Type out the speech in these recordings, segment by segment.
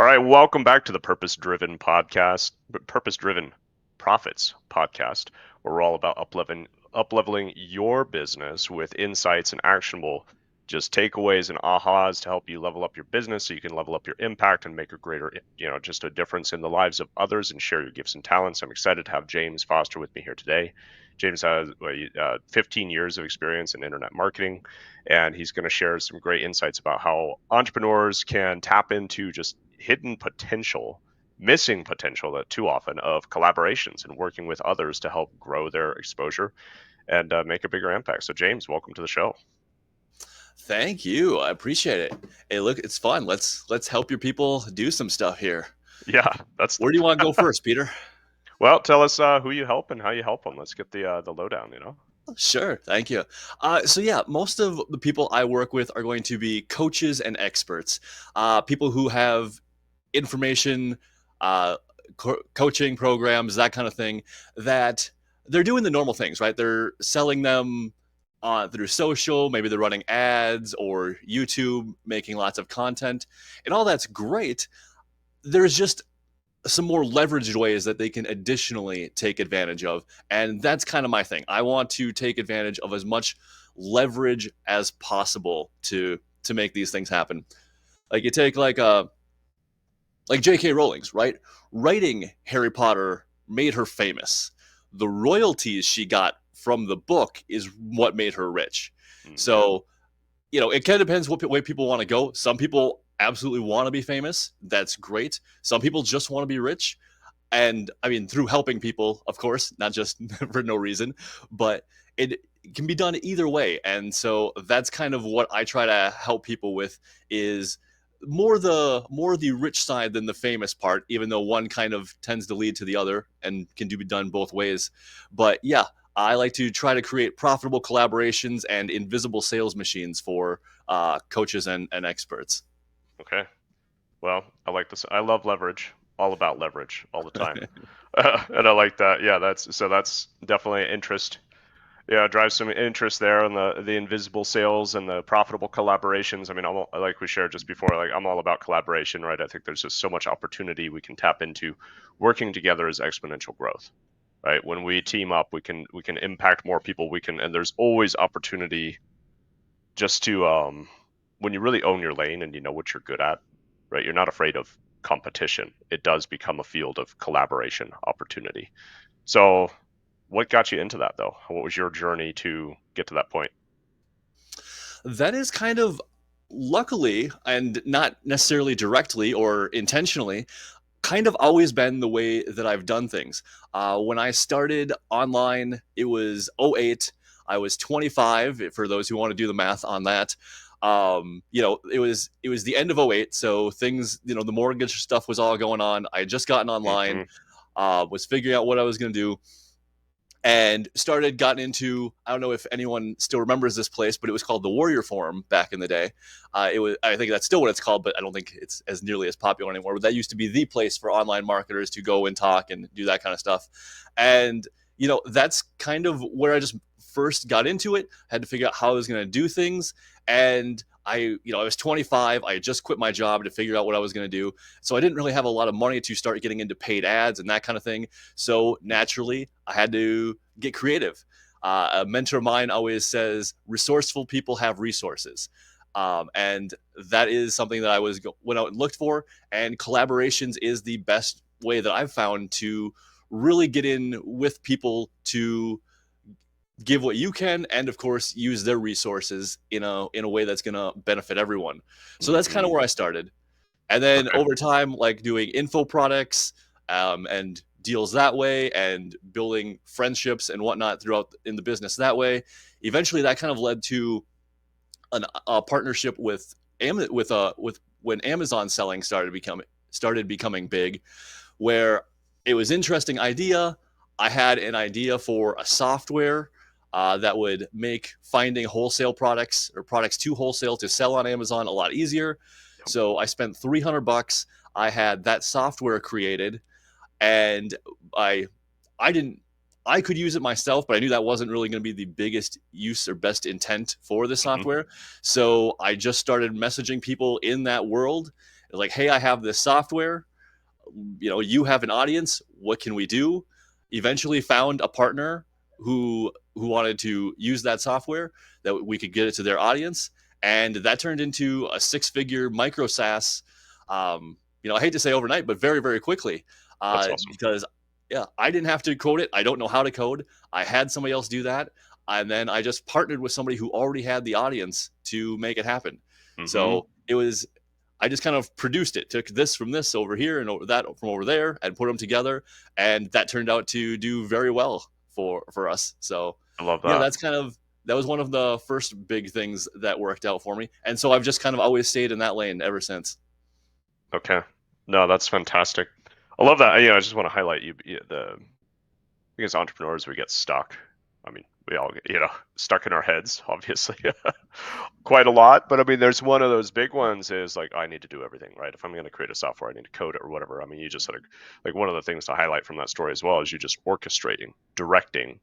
right, welcome back to the Purpose Driven Podcast, Purpose Driven Profits Podcast, where we're all about up leveling your business with insights and actionable just takeaways and ahas to help you level up your business so you can level up your impact and make a greater, just a difference in the lives of others and share your gifts and talents. I'm excited to have James Foster with me here today. James has 15 years of experience in internet marketing, and he's going to share some great insights about how entrepreneurs can tap into just hidden potential, missing potential that too often of collaborations and working with others to help grow their exposure and make a bigger impact. So, James, welcome to the show. Thank you. I appreciate it. Hey, look, it's fun. Let's help your people do some stuff here. Yeah, that's Where do you want to go first, Peter? well. Tell us who you help and how you help them. Let's get the lowdown. Sure. Thank you. So yeah, most of the people I work with are going to be coaches and experts, people who have information, coaching programs, that kind of thing, that they're doing the normal things, right? They're selling them through social, maybe they're running ads or YouTube, making lots of content, and all that's great. There's just some more leveraged ways that they can additionally take advantage of. And that's kind of my thing. I want to take advantage of as much leverage as possible to make these things happen. Like you take like J.K. Rowling's, right? Writing Harry Potter made her famous. The royalties she got from the book is what made her rich. Mm-hmm. So, it kind of depends what way people want to go. Some people absolutely want to be famous. That's great. Some people just want to be rich. And I mean, through helping people, of course, not just for no reason, but it can be done either way. And so that's kind of what I try to help people with, is more the rich side than the famous part, even though one kind of tends to lead to the other and can be done both ways. But yeah, I like to try to create profitable collaborations and invisible sales machines for coaches and experts. Okay. Well, I like this. I love leverage. All about leverage all the time. And I like that. Yeah, that's definitely an interest. Yeah, drives some interest there on the invisible sales and the profitable collaborations. I mean, like we shared just before, like I'm all about collaboration, right? I think there's just so much opportunity we can tap into. Working together is exponential growth, right? When we team up, we can impact more people. And there's always opportunity just to when you really own your lane and you know what you're good at, right? You're not afraid of competition. It does become a field of collaboration opportunity. So what got you into that, though? What was your journey to get to that point? That is kind of, luckily, and not necessarily directly or intentionally, kind of always been the way that I've done things. When I started online, it was 2008. I was 25, for those who want to do the math on that. It was the end of 2008, so things, the mortgage stuff was all going on. I had just gotten online, was figuring out what I was going to do, and gotten into, I don't know if anyone still remembers this place, but it was called the Warrior Forum back in the day. I think that's still what it's called, but I don't think it's as nearly as popular anymore. But that used to be the place for online marketers to go and talk and do that kind of stuff. And, that's kind of where I just first got into it. I had to figure out how I was going to do things. And I was 25. I had just quit my job to figure out what I was going to do. So I didn't really have a lot of money to start getting into paid ads and that kind of thing. So naturally, I had to get creative. A mentor of mine always says, resourceful people have resources. And that is something that I went out and looked for. And collaborations is the best way that I've found to really get in with people to give what you can, and of course use their resources in a way that's going to benefit everyone. So that's kind of where I started. And then over time, like doing info products and deals that way, and building friendships and whatnot throughout in the business that way. Eventually that kind of led to a partnership with when Amazon selling started becoming big, where it was an interesting idea. I had an idea for a software that would make finding wholesale products or products to wholesale to sell on Amazon a lot easier. Yep. So I spent $300. I had that software created, and I could use it myself, but I knew that wasn't really going to be the biggest use or best intent for the software. So I just started messaging people in that world It's like, hey, I have this software. You have an audience. What can we do? Eventually found a partner who wanted to use that software that we could get it to their audience, and that turned into a six-figure micro SaaS. I hate to say overnight, but very very quickly, That's awesome. because yeah, I didn't have to code it. I don't know how to code. I had somebody else do that, and then I just partnered with somebody who already had the audience to make it happen. Hmm. So it was I just kind of produced it, took this from this over here and over that from over there, and put them together, and that turned out to do very well for us. So I love yeah, that. that was one of the first big things that worked out for me, and so I've just kind of always stayed in that lane ever since. Okay. No, that's fantastic. I love that. I just want to highlight the think as entrepreneurs we get stuck. I mean, we all get, stuck in our heads, obviously, quite a lot. But I mean, there's one of those big ones is like, I need to do everything, right? If I'm going to create a software, I need to code it or whatever. I mean, you just said, like, one of the things to highlight from that story as well is you just orchestrating, directing,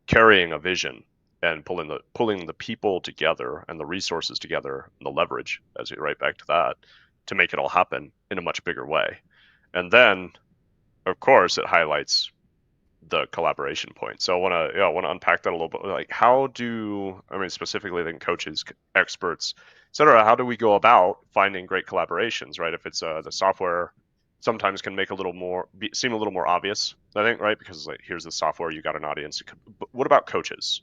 carrying a vision, and pulling the people together and the resources together and the leverage, as you right back to that, to make it all happen in a much bigger way. And then, of course, it highlights the collaboration point. So I want to unpack that a little bit. Like, how do I mean specifically then coaches, experts, etc. How do we go about finding great collaborations, right? If it's the software, sometimes can make a little more seem a little more obvious, I think, right? Because like here's the software, you got an audience. But what about coaches?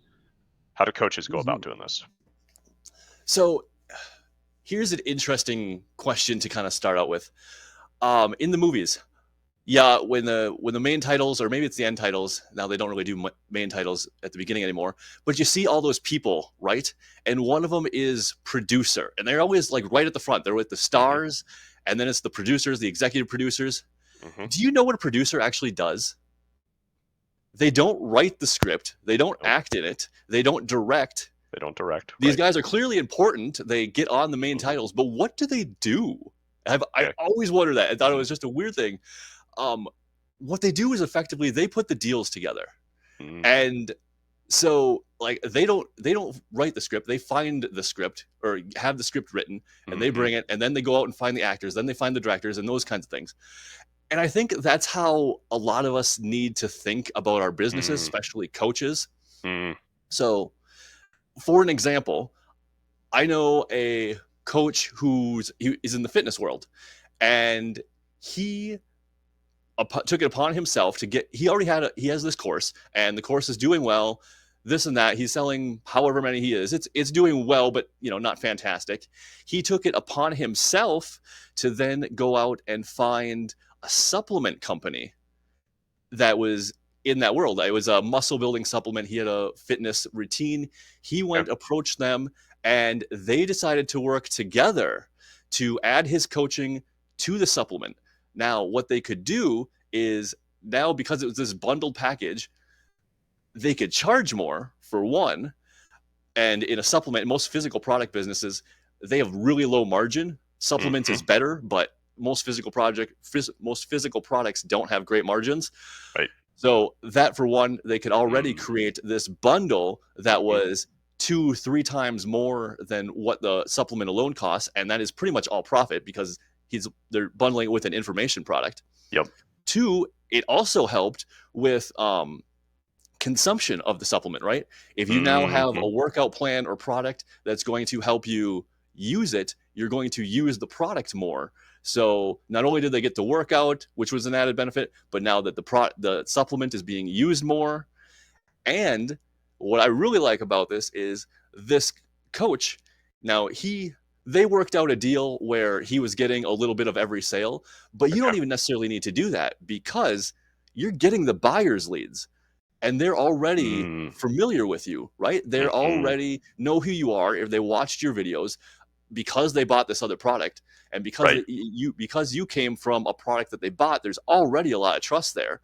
How do coaches go about Mhm. doing this? So here's an interesting question to kind of start out with. In the movies, yeah, when the main titles, or maybe it's the end titles, now they don't really do main titles at the beginning anymore, but you see all those people, right? And one of them is producer, and they're always like right at the front. They're with the Hmm. stars, and then it's the producers, the executive producers. Hmm. Do you know what a producer actually does? They don't write the script, they don't Nope, act in it, they don't direct. they don't direct, These right? guys are clearly important. They get on the main Hmm. titles, but what do they do? I Yeah. always wondered that. I thought it Hmm. was just a weird thing. um, what they do is effectively they put the deals together, Hmm. and so like they don't write the script. They find the script or have the script written, and they Hmm. bring it, and then they go out and find the actors, then they find the directors and those kinds of things. And I think that's how a lot of us need to think about our businesses, Hmm. especially coaches. Hmm. So for an example, I know a coach he is in the fitness world, and he took it upon himself to get he has this course, and the course is doing well, this and that. He's selling however many he is. It's doing well, but not fantastic. He took it upon himself to then go out and find a supplement company that was in that world. It was a muscle building supplement. He had a fitness routine. He Okay. went approached them, and they decided to work together to add his coaching to the supplement. Now, what they could do is now, because it was this bundled package, they could charge more for one. And in a supplement, most physical product businesses, they have really low margin. Supplements Hmm. is better, but most physical products don't have great margins. Right. So that for one, they could already Hmm. create this bundle that Hmm. was 2-3 times more than what the supplement alone costs, and that is pretty much all profit because they're bundling it with an information product. Yep. Two, it also helped with consumption of the supplement, right? If you now have Hmm. a workout plan or product that's going to help you use it, you're going to use the product more. So not only did they get to work out, which was an added benefit, but now that the supplement is being used more. And what I really like about this is this coach. Now they worked out a deal where he was getting a little bit of every sale, but you Okay. don't even necessarily need to do that because you're getting the buyer's leads, and they're already Mm. familiar with you, right? They're Mhm. already know who you are if they watched your videos because they bought this other product, and Right. because you came from a product that they bought, there's already a lot of trust there.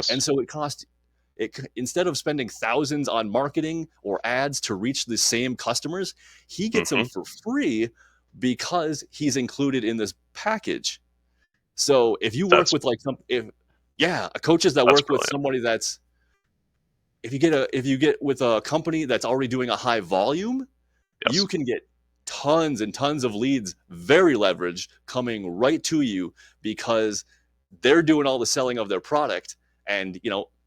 And Yes. so instead of spending thousands on marketing or ads to reach the same customers, he gets them Mhm. for free because he's included in this package. So if you work That's with like some if yeah, coaches that that's work with brilliant. somebody that's if you get with a company that's already doing a high volume, Yes. you can get tons and tons of leads, very leveraged, coming right to you because they're doing all the selling of their product. And,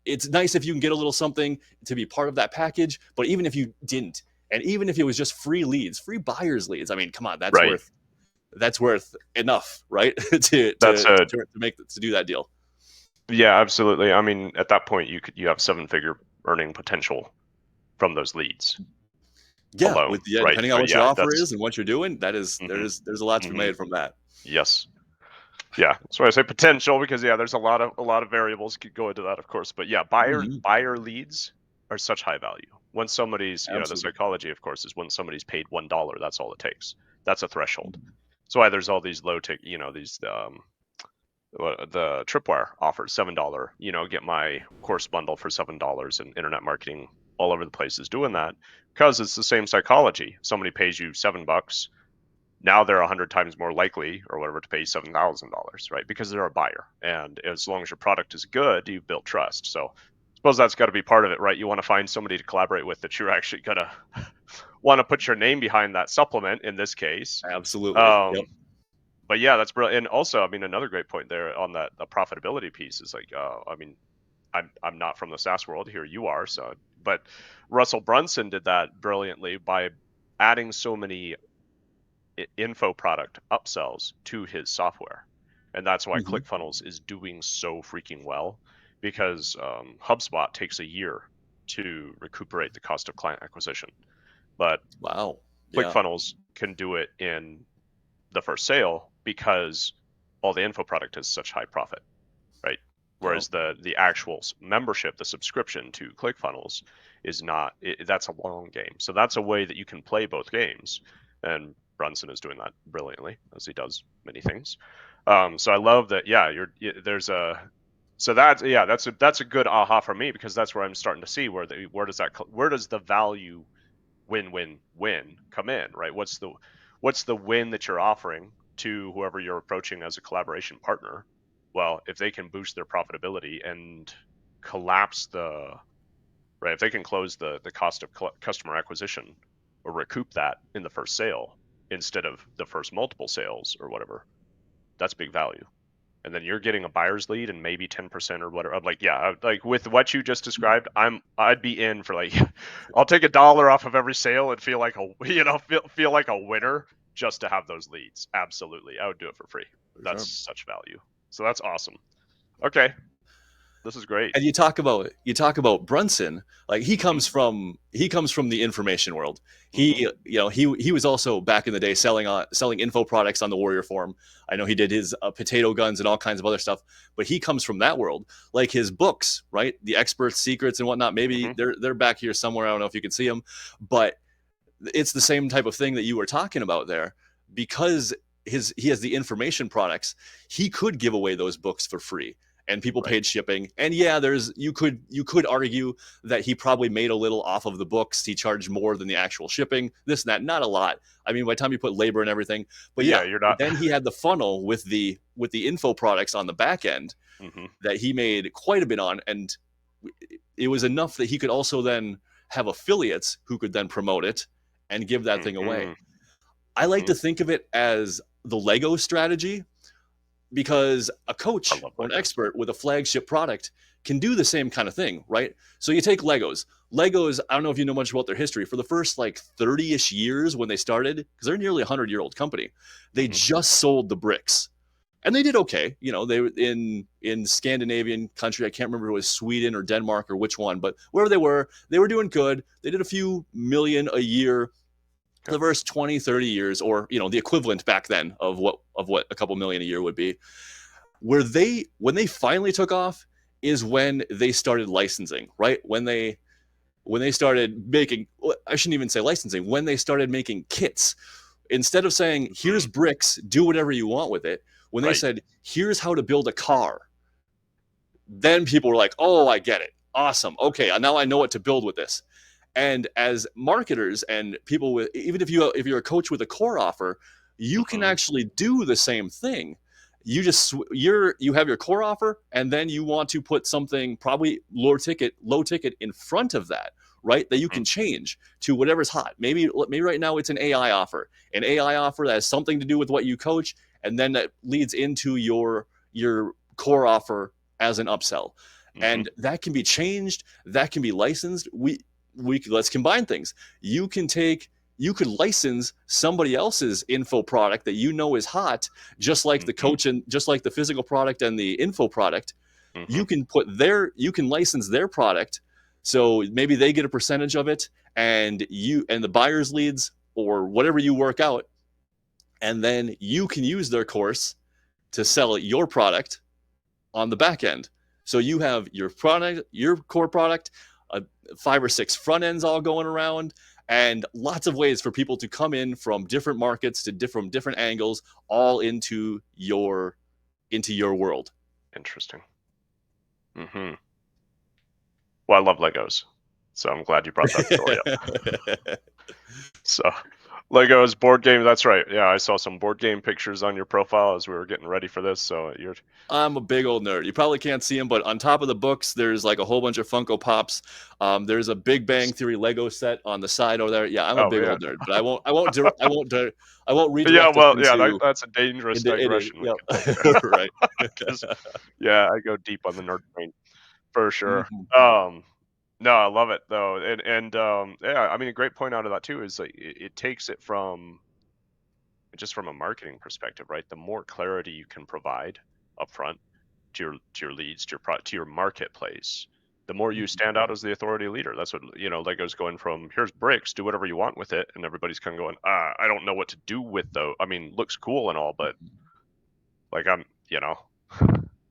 it's nice if you can get a little something to be part of that package. But even if you didn't, and even if it was just free leads, free buyers leads, I mean, come on, Right. that's worth enough, right? to, That's to, a to, make, to do that deal. Yeah, absolutely. I mean, at that point, you have seven-figure earning potential from those leads Yeah, alone, right? depending on But what your yeah, offer that's is and what you're doing, that is hmm there's a lot to be hmm made from that. yes, yeah. That's why I say potential because yeah, there's a lot of variables could go into that, of course. But yeah, Mhm. buyer leads are such high value. When somebody's, the Absolutely. psychology, of course, is when somebody's paid $1, that's all it takes. That's a threshold. That's why there's all these low tick, these the tripwire offers $7, get my course bundle for $7, and internet marketing all over the place is doing that because it's the same psychology. Somebody pays you $7, now they're 100 times more likely or whatever to pay $7,000, right? Because they're a buyer, and as long as your product is good, you've built trust. So I suppose that's got to be part of it, right? You want to find somebody to collaborate with that you're actually gonna want to put your name behind that supplement in this case. Absolutely. Yep. um but yeah, that's brilliant. And also, I mean, another great point there on that the profitability piece is like, I mean, I'm not from the SaaS world here. You are, so but Russell Brunson did that brilliantly by adding so many info product upsells to his software, and that's why Mhm. ClickFunnels is doing so freaking well because HubSpot takes a year to recuperate the cost of client acquisition, but Wow. Yeah. ClickFunnels can do it in the first sale because all the info product is such high profit, right? Yep. Whereas the actual membership, the subscription to ClickFunnels is not. That's a long game. So that's a way that you can play both games, and Brunson is doing that brilliantly as he does many things. So I love that. Yeah, there's a. So that's a good aha for me because that's where I'm starting to see where does the value win-win-win come in, right? What's the win that you're offering to whoever you're approaching as a collaboration partner? Well, if they can boost their profitability and collapse the right, if they can close the cost of customer acquisition or recoup that in the first sale instead of the first multiple sales or whatever, that's big value. And then you're getting a buyer's lead and maybe 10% or whatever. I'm like, yeah, like with what you just described, I'd be in for like, I'll take $1 off of every sale and feel like feel like a winner just to have those leads. Absolutely, I would do it for free. For That's sure. such value. So that's awesome. Okay, this is great. And you talk about Brunson, like Hmm. he comes from the information world. Hmm. He was also back in the day selling info products on the Warrior Forum. I know he did his potato guns and all kinds of other stuff, but he comes from that world. Like his books, right? The Expert's Secrets and whatnot. Maybe Hmm. they're back here somewhere. I don't know if you can see them, but it's the same type of thing that you were talking about there because he has the information products. He could give away those books for free and people Right. paid shipping. And yeah, you could argue that he probably made a little off of the books. He charged more than the actual shipping, this and that. Not a lot. I mean, by the time you put labor and everything. But Yeah, yeah, you're not. then he had the funnel with the info products on the back end Hmm. that he made quite a bit on. And it was enough that he could also then have affiliates who could then promote it and give that thing away. Hmm. I like Hmm. to think of it as the Lego strategy because a I coach love or an Legos. expert with a flagship product can do the same kind of thing, right? So you take Legos. Legos, I don't know if you know much about their history. For the first like 30-ish years when they started, because they're nearly a 100-year-old company, they Hmm. just sold the bricks. And they did okay. They were in Scandinavian country. I can't remember if it was Sweden or Denmark or which one, but wherever they were doing good. They did a few million a year for Okay. the first 20, 30 years, or the equivalent back then of what a couple million a year would be. When they finally took off is when they started licensing, right? When they started making, I shouldn't even say licensing, when they started making kits. Instead of saying, Hmm. here's bricks, do whatever you want with it, when they Right. said, here's how to build a car, then people were like, oh, I get it. Awesome. Okay, now I know what to build with this. And as marketers and people with, even if you're a coach with a core offer, you can Hmm. actually do the same thing. You have your core offer, and then you want to put something probably low ticket in front of that, right? That you Mhm. can change to whatever's hot. Maybe right now it's an AI offer that has something to do with what you coach, and then that leads into your core offer as an upsell, Mhm. and that can be changed. That can be licensed. We let's combine things. You can take you could license somebody else's info product that you know is hot, just like the Mhm. coach and just like the physical product and the info product. Mhm. You can license their product, so maybe they get a percentage of it, and you and the buyer's leads or whatever you work out, and then you can use their course to sell your product on the back end. So you have your product, your core product, uh, 5 or 6 front ends all going around, and lots of ways for people to come in from different markets from different angles, all into your world. Interesting. Mhm. Well, I love Legos, so I'm glad you brought that story up. So, Legos, board game, that's right. Yeah, I saw some board game pictures on your profile as we were getting ready for this, so you're I'm a big old nerd. You probably can't see them, but on top of the books, there's like a whole bunch of Funko Pops. There's a Big Bang Theory Lego set on the side over there. Yeah, I'm a oh, big yeah. old nerd, but I won't Yeah, redirect us well, yeah, that's a dangerous into it. digression we could take Yep, there. right. 'Cause, yeah, I go deep on the nerd train for sure. Mhm. No, I love it though, and yeah, I mean, a great point out of that too is like it takes it from just from a marketing perspective, right? The more clarity you can provide upfront to your leads, to your marketplace, the more you Mhm. stand out as the authority leader. That's what Lego's going from. Here's bricks, do whatever you want with it, and everybody's kind of going, I don't know what to do with though. I mean, looks cool and all, but like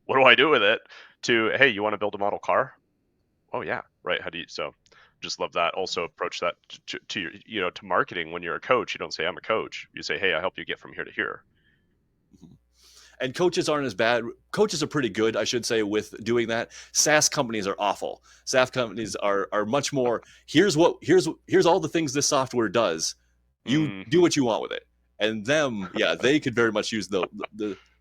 what do I do with it? To hey, you want to build a model car? Oh yeah, right. How do you? So, just love that. Also approach that to your, to marketing. When you're a coach, you don't say I'm a coach. You say, hey, I help you get from here to here. And coaches aren't as bad. Coaches are pretty good, I should say, with doing that. SaaS companies are awful. SaaS companies are much more. Here's all the things this software does. You do Hmm. what you want with it. And them, yeah, they could very much use the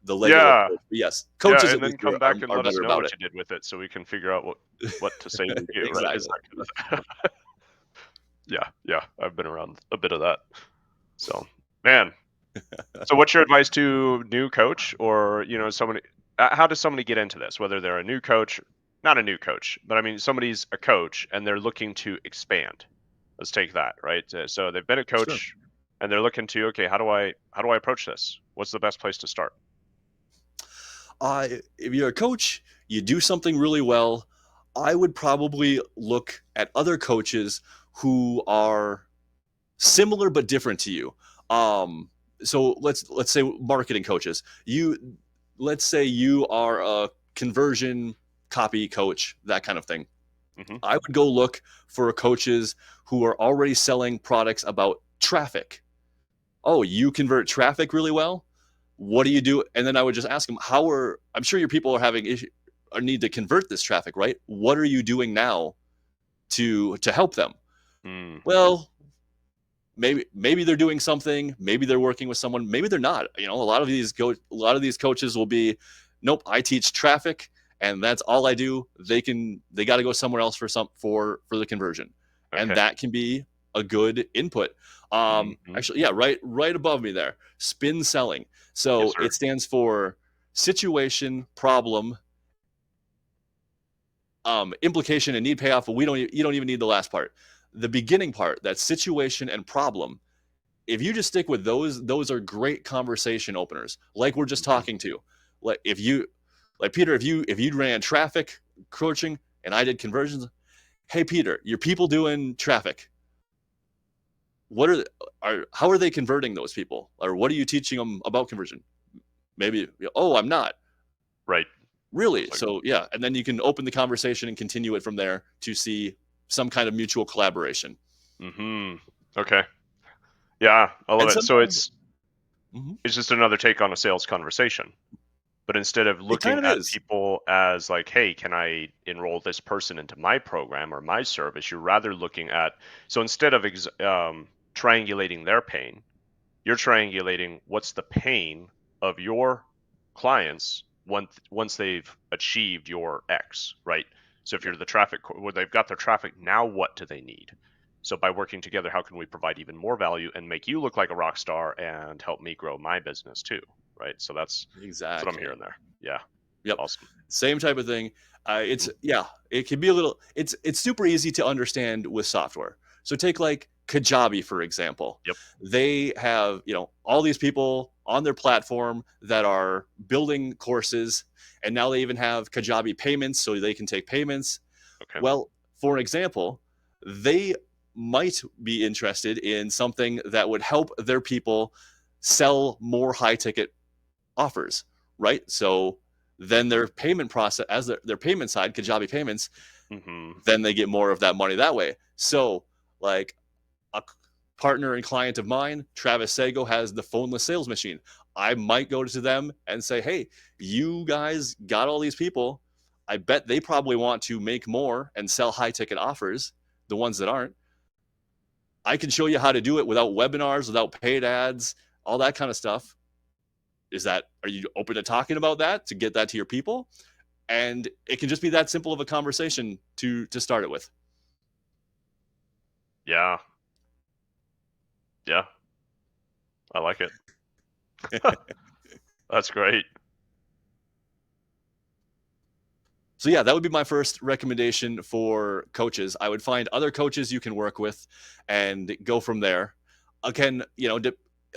Lego Yeah, approach. But yes, yeah, coaches and at then least come back and are let us better know about what it. you did with it, so we can figure out what to say to you. Right? Is Exactly. that kind of yeah, yeah. I've been around a bit of that. So, man. So, what's your advice to new coach or somebody? How does somebody get into this? Whether they're a new coach, not a new coach, but I mean somebody's a coach and they're looking to expand. Let's take that, right? So they've been a Sure. coach and they're looking to okay, how do I approach this? What's the best place to start? If you're a coach, you do something really well. I would probably look at other coaches who are similar but different to you. So let's say marketing coaches. Let's say you are a conversion copy coach, that kind of thing. Hmm. I would go look for coaches who are already selling products about traffic. Oh, you convert traffic really well. What do you do? And then I would just ask them, I'm sure your people are having issue or need to convert this traffic, right? What are you doing now to help them? Mm. Well, maybe they're doing something, maybe they're working with someone, maybe they're not. A lot of these coaches will be, nope, I teach traffic and that's all I do. They got to go somewhere else for the conversion, and Okay. that can be a good input. Hmm. Actually, yeah, right above me there, spin selling. Yes, So sir. it stands for situation, problem, implication, and need payoff. But you don't even need the last part. The beginning part, that situation and problem, if you just stick with those are great conversation openers. Like we're just Hmm. talking to. Like if you like Peter, if you ran traffic coaching and I did conversions, hey Peter, your people doing traffic. What are how are they converting those people? Or what are you teaching them about conversion? Maybe, oh, I'm not. Right. Really? Like, So yeah, and then you can open the conversation and continue it from there to see some kind of mutual collaboration. okay. Yeah, I love And it. So sometimes mhm, it's just another take on a sales conversation. But instead of it kind looking of at is. people as like, hey, can I enroll this person into my program or my service? You're rather looking at, so instead of triangulating their pain, you're triangulating what's the pain of your clients once they've achieved your X, right? So if Yep. you're the traffic, well, they've got their traffic. Now, what do they need? So by working together, how can we provide even more value and make you look like a rock star and help me grow my business too, right? So that's what I'm Exactly. hearing there. Yeah, Yep. awesome. Same type of thing. It's Mhm. yeah, it can be a little. It's super easy to understand with software. So take like Kajabi for example. Yep. They have all these people on their platform that are building courses, and now they even have Kajabi payments, so they can take payments. Okay. Well, for example, they might be interested in something that would help their people sell more high ticket offers, right? So then Hmm. their payment process, as their payment side, Kajabi payments, Hmm. then they get more of that money that way. So, like a partner and client of mine, Travis Sago, has the phoneless sales machine. I might go to them and say, hey, you guys got all these people. I bet they probably want to make more and sell high ticket offers, the ones that aren't. I can show you how to do it without webinars, without paid ads, all that kind of stuff. Are you open to talking about that to get that to your people? And it can just be that simple of a conversation to start it with. Yeah. Yeah. I like it. That's great. So yeah, that would be my first recommendation for coaches. I would find other coaches you can work with and go from there. Again,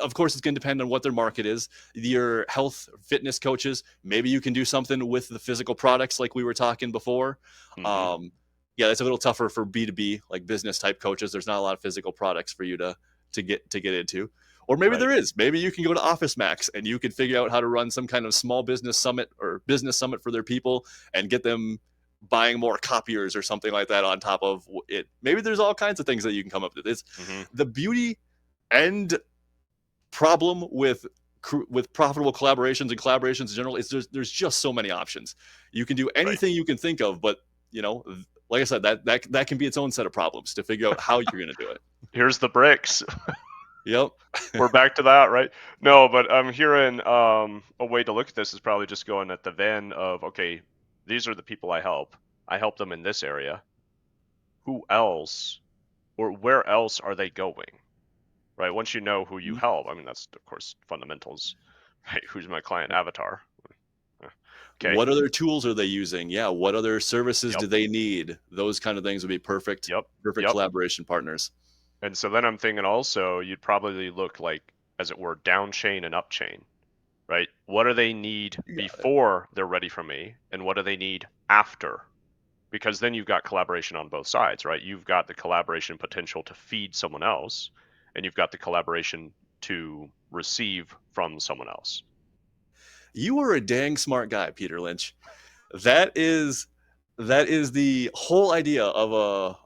of course it's going to depend on what their market is. Your health fitness coaches, maybe you can do something with the physical products like we were talking before. Hmm. um, yeah, that's a little tougher for B2B, like business type coaches. There's not a lot of physical products for you to get into. Or maybe Right. there is. Maybe you can go to Office Max and you can figure out how to run some kind of small business summit or business summit for their people and get them buying more copiers or something like that on top of it. Maybe there's all kinds of things that you can come up with. It's Hmm. the beauty and problem with profitable collaborations in general is there's just so many options. You can do Right. anything you can think of, but you know, like I said, that can be its own set of problems to figure out how you're going to do it. Here's the bricks. Yep. We're back to that, right? No, but I'm hearing a way to look at this is probably just going at the Venn of, okay, these are the people I help. I help them in this area. Who else or where else are they going? Right? Once you know who you help, I mean that's of course fundamentals. Right? Who's my client avatar? Uh, Okay. What other tools are they using? Yeah, what other services Yep. do they need? Those kind of things would be perfect Yep. perfect Yep. collaboration partners. And so then I'm thinking also you'd probably look like, as it were, down chain and up chain, right? What do they need You got it. before they're ready for me, and what do they need after? Because then you've got collaboration on both sides, right? You've got the collaboration potential to feed someone else, and you've got the collaboration to receive from someone else. You are a dang smart guy, Peter Lynch. That is that is the whole idea of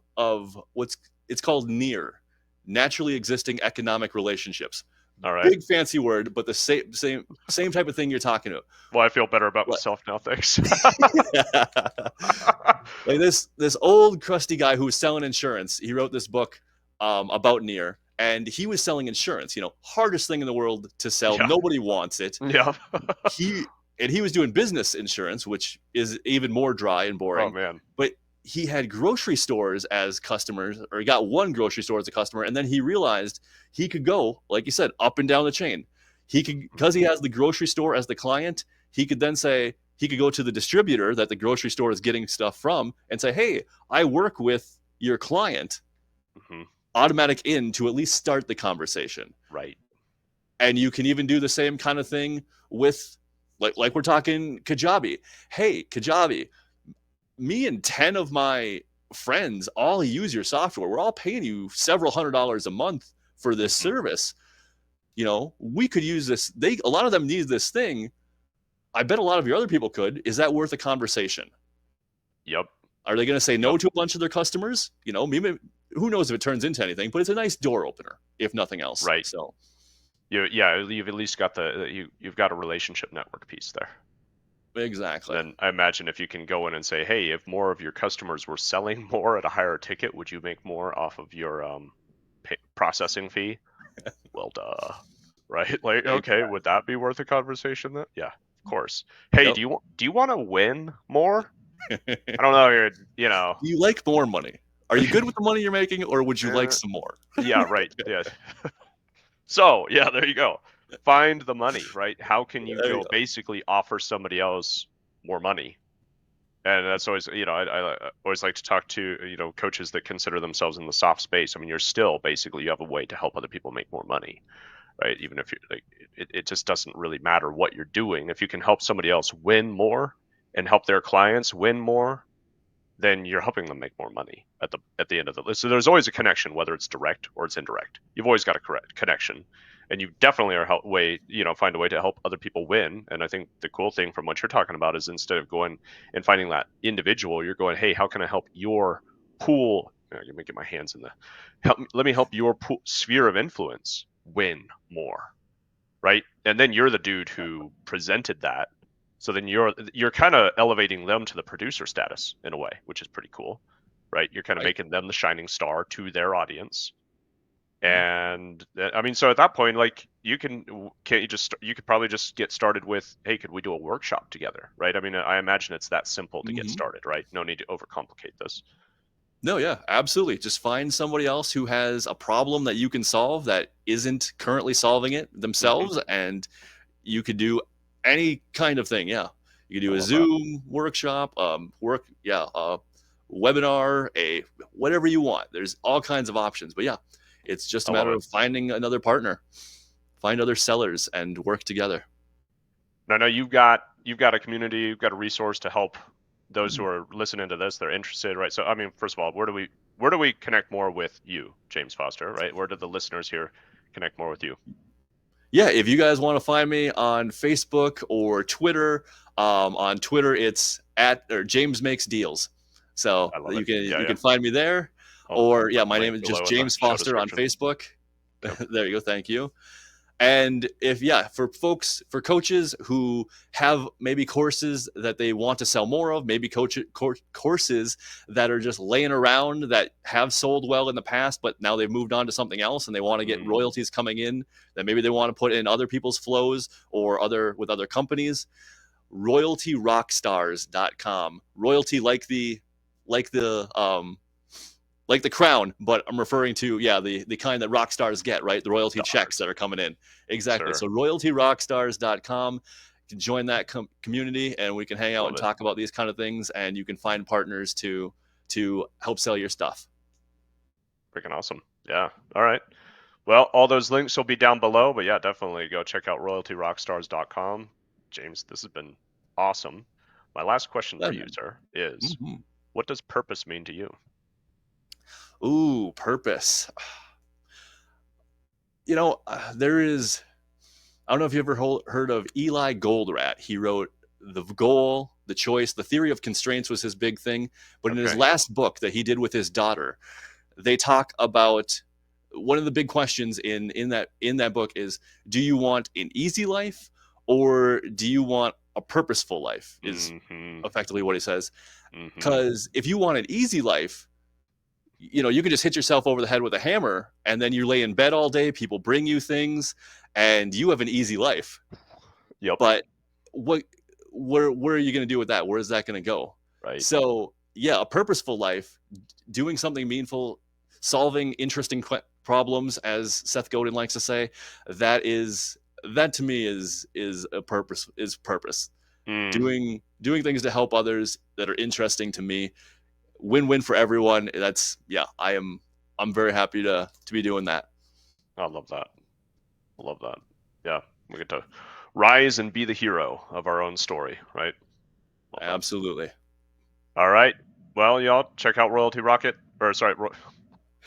what's it's called near naturally existing economic relationships. All right. Big fancy word, but the same type of thing you're talking about. Well, I feel better about What? myself now. Thanks. Like this old crusty guy who was selling insurance. He wrote this book about near, and he was selling insurance. Hardest thing in the world to sell. Yeah. Nobody wants it. Yeah. he he was doing business insurance, which is even more dry and Oh boring. man. But he had grocery stores as customers, or he got one grocery store as a customer, and then he realized he could go, like you said, up and down the chain. He could, because he Mhm. has the grocery store as the client, he could then say he could go to the distributor that the grocery store is getting stuff from and say, "Hey, I work with your client." Mhm. Automatic in to at least start the conversation. Right. And you can even do the same kind of thing with like we're talking Kajabi. Hey, Kajabi, me and 10 of my friends all use your software. We're all paying you several $100s a month for this Mhm. service. We could use this. A lot of them need this thing. I bet a lot of your other people could. Is that worth a conversation? Yep. Are they going to say Yep. no to a bunch of their customers? Maybe, who knows if it turns into anything, but it's a nice door opener, if nothing else. Right. So, Yeah, you've at least got you've got a relationship network piece there. exactly. Then I imagine if you can go in and say, "Hey, if more of your customers were selling more at a higher ticket, would you make more off of your processing fee?" Well, duh. Right? Like, okay, Exactly. would that be worth a conversation then? Yeah. of course. Hey, Yep. do you want to win more? I don't know. Do you like more money? Are you good with the money you're making, or would you like uh, some more? yeah, right. Yeah. So yeah, there you go. Find the money, right? How can you There you go go. basically offer somebody else more money? And that's always, I always like to talk to, coaches that consider themselves in the soft space. I mean, you're still basically, you have a way to help other people make more money, right? Even if you're like, it just doesn't really matter what you're doing. If you can help somebody else win more and help their clients win more, then you're helping them make more money at the end of the list. So there's always a connection, whether it's direct or it's indirect. You've always got a correct connection, and you definitely are find a way to help other people win. And I think the cool thing from what you're talking about is instead of going and finding that individual, you're going, hey, how can I help your pool? Let me get my hands in the let me help your pool, sphere of influence win more, right? And then you're the dude who presented that. So then you're kind of elevating them to the producer status in a way, which is pretty cool, right? You're kind of Right? making them the shining star to their audience. Yeah. And I mean, so at that point, like you could probably just get started with, hey, could we do a workshop together, right? I mean, I imagine it's that simple to get Mhm. started, right? No need to overcomplicate this. No, yeah, absolutely. Just find somebody else who has a problem that you can solve that isn't currently solving it Hmm. themselves, and you could do any kind of thing. Yeah, you could I do a love that. Zoom workshop, webinar, a whatever you want. There's all kinds of options, but yeah, it's just I a love matter it. of finding another partner, find other sellers, and work together. And I know you've got a community, you've got a resource to help those who are listening to this. They're interested, right? So I mean, first of all, where do we connect more with you, James Foster? Right? Where do the listeners here connect more with you? Yeah, if you guys want to find me on Facebook or Twitter, on Twitter it's at or James Makes Deals. So I love it. you Yeah. can find me there. I'll Or yeah, put the my link name is just below in the James show Foster on description. Facebook. Yep. There you go. Thank you. And if yeah, for folks, for coaches who have maybe courses that they want to sell more of, maybe courses that are just laying around that have sold well in the past, but now they've moved on to something else and they want to get Mm, royalties coming in that maybe they want to put in other people's flows or other with other companies, royaltyrockstars.com. Royalty like the like the crown, but I'm referring to yeah the kind that rock stars get, right? The royalty checks stars. that are coming in. Exactly. Sure. So royaltyrockstars.com. You can join that community and we can hang out Love and it. talk about these kind of things and you can find partners to help sell your stuff. Freaking awesome. Yeah. All right. Well, all those links will be down below, but yeah, definitely go check out royaltyrockstars.com. James, this has been awesome. My last question Yeah, for you, man. sir, is Mm-hmm. what does purpose mean to you? Ooh, purpose. There is I don't know if you ever heard of Eli Goldratt. He wrote The Goal, The Choice, The Theory of Constraints was his big thing. But in his Okay. last book that he did with his daughter, they talk about one of the big questions in that book is do you want an easy life or do you want a purposeful life is Mm-hmm. effectively what he says Mm-hmm. because if you want an easy life you can just hit yourself over the head with a hammer and then you lay in bed all day people bring you things and you have an easy life Yep. but what where are you going to do with that? Where is that going to go? Right. So yeah, a purposeful life, doing something meaningful, solving interesting problems, as Seth Godin likes to say, that to me is a purpose. Is purpose Mm, doing things to help others that are interesting to me. Win-win for everyone. That's yeah. I'm very happy to be doing that. I love that. I love that. Yeah. We get to rise and be the hero of our own story, right? Love that. Absolutely. All right. Well, y'all check out Royalty Rocket, or sorry,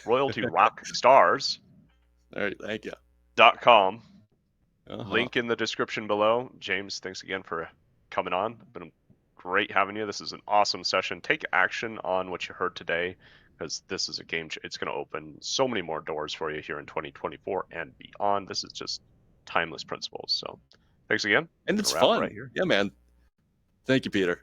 royaltyrockstars.com. All right. Thank you. Uh huh. Link in the description below. James, thanks again for coming on. Been great having you. This is an awesome session. Take action on what you heard today because this is a game. It's going to open so many more doors for you here in 2024 and beyond. This is just timeless principles. So thanks again. And Going it's to wrap right fun. here. Yeah, man. Thank you, Peter.